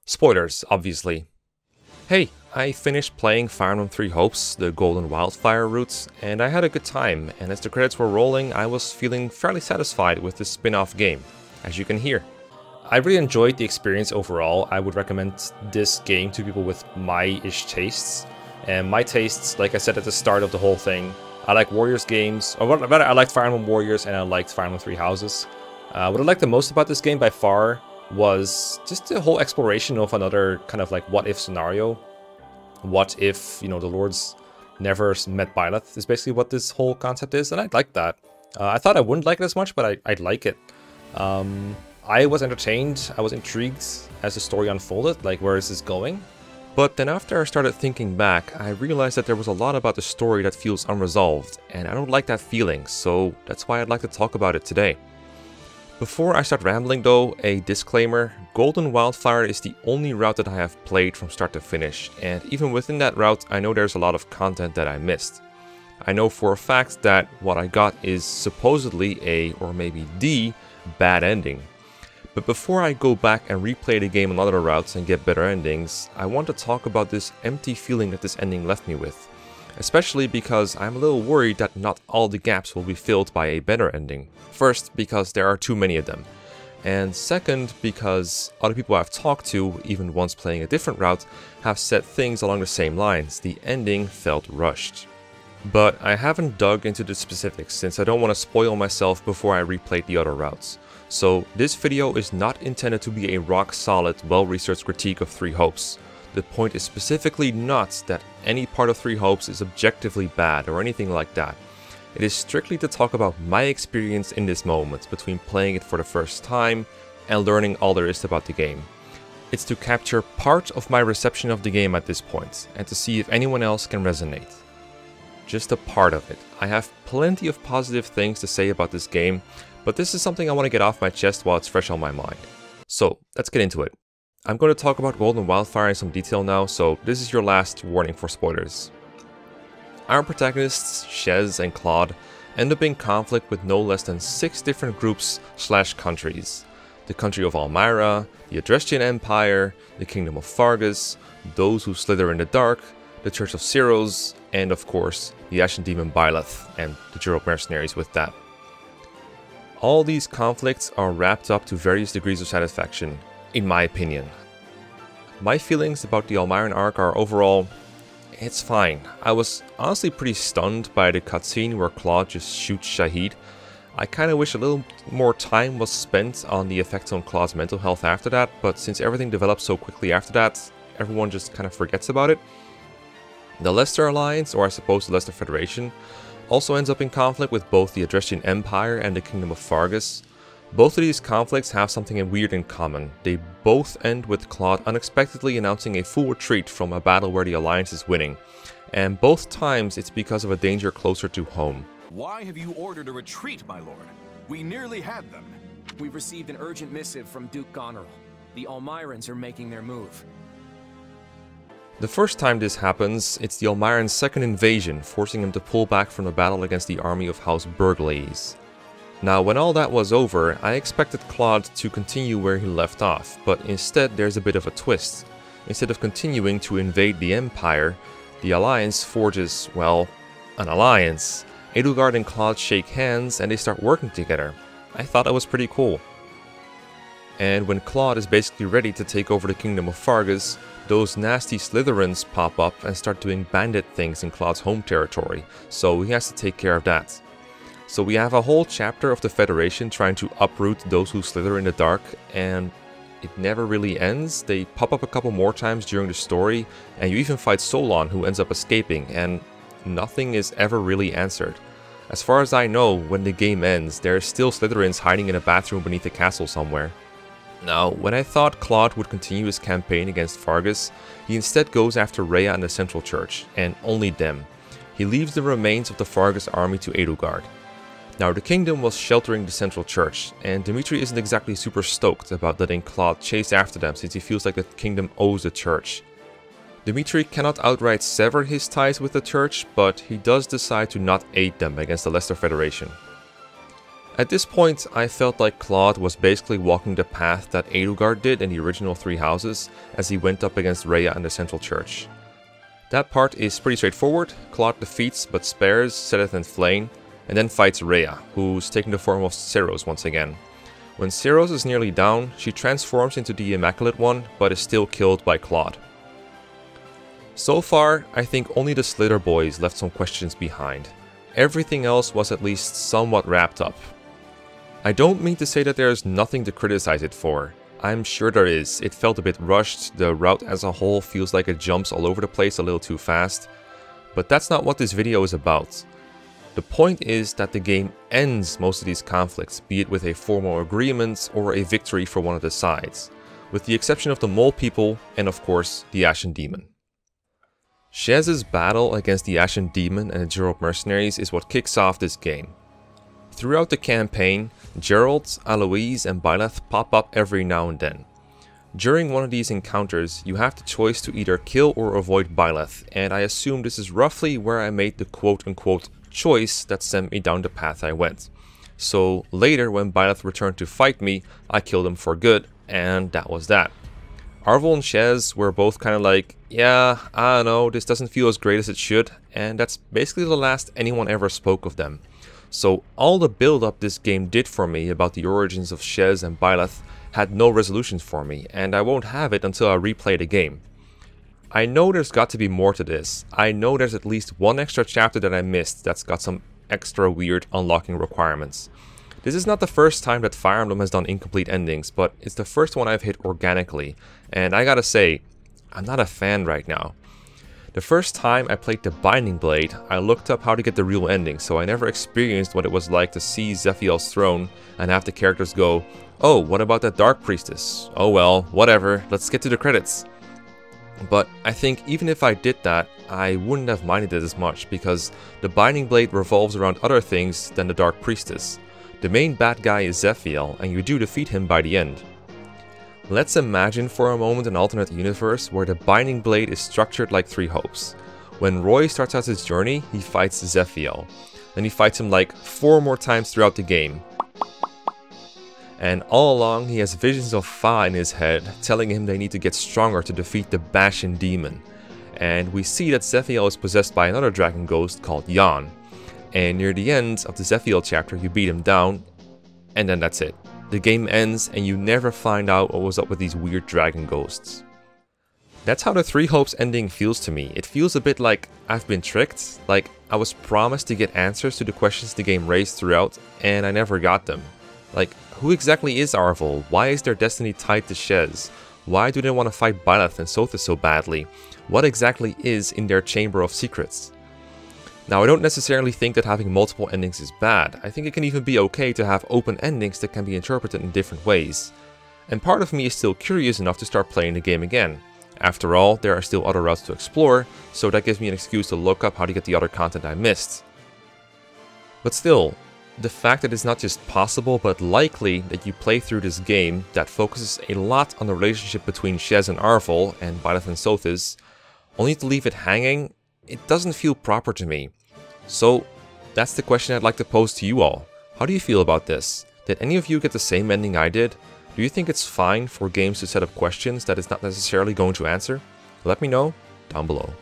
Spoilers, obviously. Hey, I finished playing Fire Emblem Three Hopes, the Golden Wildfire route, and I had a good time, and as the credits were rolling, I was feeling fairly satisfied with this spin-off game, as you can hear. I really enjoyed the experience overall. I would recommend this game to people with my-ish tastes. And my tastes, like I said at the start of the whole thing, I like Warriors games, or rather I liked Fire Emblem Warriors and I liked Fire Emblem Three Houses. What I liked the most about this game by far was just the whole exploration of another kind of like what if scenario. What if, the Lords never met Byleth is basically what this whole concept is, and I like that. I thought I wouldn't like it as much, but I'd like it. I was entertained, I was intrigued as the story unfolded, like where is this going? But then after I started thinking back, I realized that there was a lot about the story that feels unresolved, and I don't like that feeling, so that's why I'd like to talk about it today. Before I start rambling though, a disclaimer: Golden Wildfire is the only route that I have played from start to finish, and even within that route I know there's a lot of content that I missed. I know for a fact that what I got is supposedly a, or maybe the, bad ending. But before I go back and replay the game on other routes and get better endings, I want to talk about this empty feeling that this ending left me with. Especially because I'm a little worried that not all the gaps will be filled by a better ending. First, because there are too many of them. And second, because other people I've talked to, even once playing a different route, have said things along the same lines. The ending felt rushed. But I haven't dug into the specifics since I don't want to spoil myself before I replayed the other routes. So this video is not intended to be a rock-solid, well-researched critique of Three Hopes. The point is specifically not that any part of Three Hopes is objectively bad or anything like that. It is strictly to talk about my experience in this moment between playing it for the first time and learning all there is about the game. It's to capture part of my reception of the game at this point and to see if anyone else can resonate. Just a part of it. I have plenty of positive things to say about this game, but this is something I want to get off my chest while it's fresh on my mind. So let's get into it. I'm going to talk about Golden Wildfire in some detail now, so this is your last warning for spoilers. Our protagonists, Shez and Claude, end up in conflict with no less than 6 different groups/countries. The country of Elmira, the Adrestian Empire, the Kingdom of Fargus, those who slither in the dark, the Church of Ceros, and of course, the Ashen Demon Byleth and the Gerald mercenaries with that. All these conflicts are wrapped up to various degrees of satisfaction, in my opinion. My feelings about the Elmiran arc are overall, it's fine. I was honestly pretty stunned by the cutscene where Claude just shoots Shahid. I kinda wish a little more time was spent on the effects on Claude's mental health after that, but since everything developed so quickly after that, everyone just kinda forgets about it. The Leicester Alliance, or I suppose the Leicester Federation, also ends up in conflict with both the Adrestian Empire and the Kingdom of Fargus. Both of these conflicts have something weird in common. They both end with Claude unexpectedly announcing a full retreat from a battle where the Alliance is winning. And both times it's because of a danger closer to home. Why have you ordered a retreat, my lord? We nearly had them. We've received an urgent missive from Duke Goneril. The Elmirans are making their move. The first time this happens, it's the Elmiran's second invasion, forcing him to pull back from the battle against the army of House Burglaze. Now, when all that was over, I expected Claude to continue where he left off, but instead there's a bit of a twist. Instead of continuing to invade the Empire, the Alliance forges, well, an alliance. Edelgard and Claude shake hands and they start working together. I thought that was pretty cool. And when Claude is basically ready to take over the Kingdom of Fargus, those nasty Slytherins pop up and start doing bandit things in Claude's home territory, so he has to take care of that. So we have a whole chapter of the Federation trying to uproot those who slither in the dark, and it never really ends. They pop up a couple more times during the story, and you even fight Solon, who ends up escaping, and nothing is ever really answered. As far as I know, when the game ends, there are still Slytherins hiding in a bathroom beneath a castle somewhere. Now, when I thought Claude would continue his campaign against Fargus, he instead goes after Rhea and the Central Church, and only them. He leaves the remains of the Fargus army to Edelgard. Now, the kingdom was sheltering the Central Church, and Dimitri isn't exactly super stoked about letting Claude chase after them since he feels like the kingdom owes the church. Dimitri cannot outright sever his ties with the church, but he does decide to not aid them against the Leicester Federation. At this point, I felt like Claude was basically walking the path that Edelgard did in the original Three Houses as he went up against Rhea and the Central Church. That part is pretty straightforward. Claude defeats but spares Sedith and Flayn, and then fights Rhea, who's taking the form of Ceros once again. When Ceros is nearly down, she transforms into the Immaculate One, but is still killed by Claude. So far, I think only the Slither boys left some questions behind. Everything else was at least somewhat wrapped up. I don't mean to say that there is nothing to criticize it for. I'm sure there is. It felt a bit rushed, the route as a whole feels like it jumps all over the place a little too fast. But that's not what this video is about. The point is that the game ends most of these conflicts, be it with a formal agreement or a victory for one of the sides, with the exception of the Mole people and of course the Ashen Demon. Shez's battle against the Ashen Demon and the Geralt mercenaries is what kicks off this game. Throughout the campaign, Geralt, Aloise and Byleth pop up every now and then. During one of these encounters, you have the choice to either kill or avoid Byleth, and I assume this is roughly where I made the quote-unquote choice that sent me down the path I went. So later, when Byleth returned to fight me, I killed him for good, and that was that. Arvel and Shez were both kind of like, yeah, I don't know, this doesn't feel as great as it should, and that's basically the last anyone ever spoke of them. So all the build-up this game did for me about the origins of Shez and Byleth had no resolutions for me, and I won't have it until I replay the game. I know there's got to be more to this. I know there's at least one extra chapter that I missed that's got some extra weird unlocking requirements. This is not the first time that Fire Emblem has done incomplete endings, but it's the first one I've hit organically, and I gotta say, I'm not a fan right now. The first time I played the Binding Blade, I looked up how to get the real ending, so I never experienced what it was like to see Zephiel's throne and have the characters go, oh, what about that Dark Priestess? Oh well, whatever, let's get to the credits. But I think even if I did that, I wouldn't have minded it as much, because the Binding Blade revolves around other things than the Dark Priestess. The main bad guy is Zephiel, and you do defeat him by the end. Let's imagine for a moment an alternate universe where the Binding Blade is structured like Three Hopes. When Roy starts out his journey, he fights Zephiel. Then he fights him like 4 more times throughout the game. And all along he has visions of Fa in his head, telling him they need to get stronger to defeat the Bashan demon. And we see that Zephiel is possessed by another dragon ghost called Jan. And near the end of the Zephiel chapter you beat him down, and then that's it. The game ends and you never find out what was up with these weird dragon ghosts. That's how the Three Hopes ending feels to me. It feels a bit like I've been tricked, like I was promised to get answers to the questions the game raised throughout, and I never got them. Like, who exactly is Arvel? Why is their destiny tied to Shez? Why do they want to fight Byleth and Sothis so badly? What exactly is in their Chamber of Secrets? Now, I don't necessarily think that having multiple endings is bad. I think it can even be okay to have open endings that can be interpreted in different ways. And part of me is still curious enough to start playing the game again. After all, there are still other routes to explore, so that gives me an excuse to look up how to get the other content I missed. But still, the fact that it's not just possible but likely that you play through this game that focuses a lot on the relationship between Shez and Arvel and Byleth and Sothis, only to leave it hanging, it doesn't feel proper to me. So that's the question I'd like to pose to you all. How do you feel about this? Did any of you get the same ending I did? Do you think it's fine for games to set up questions that it's not necessarily going to answer? Let me know down below.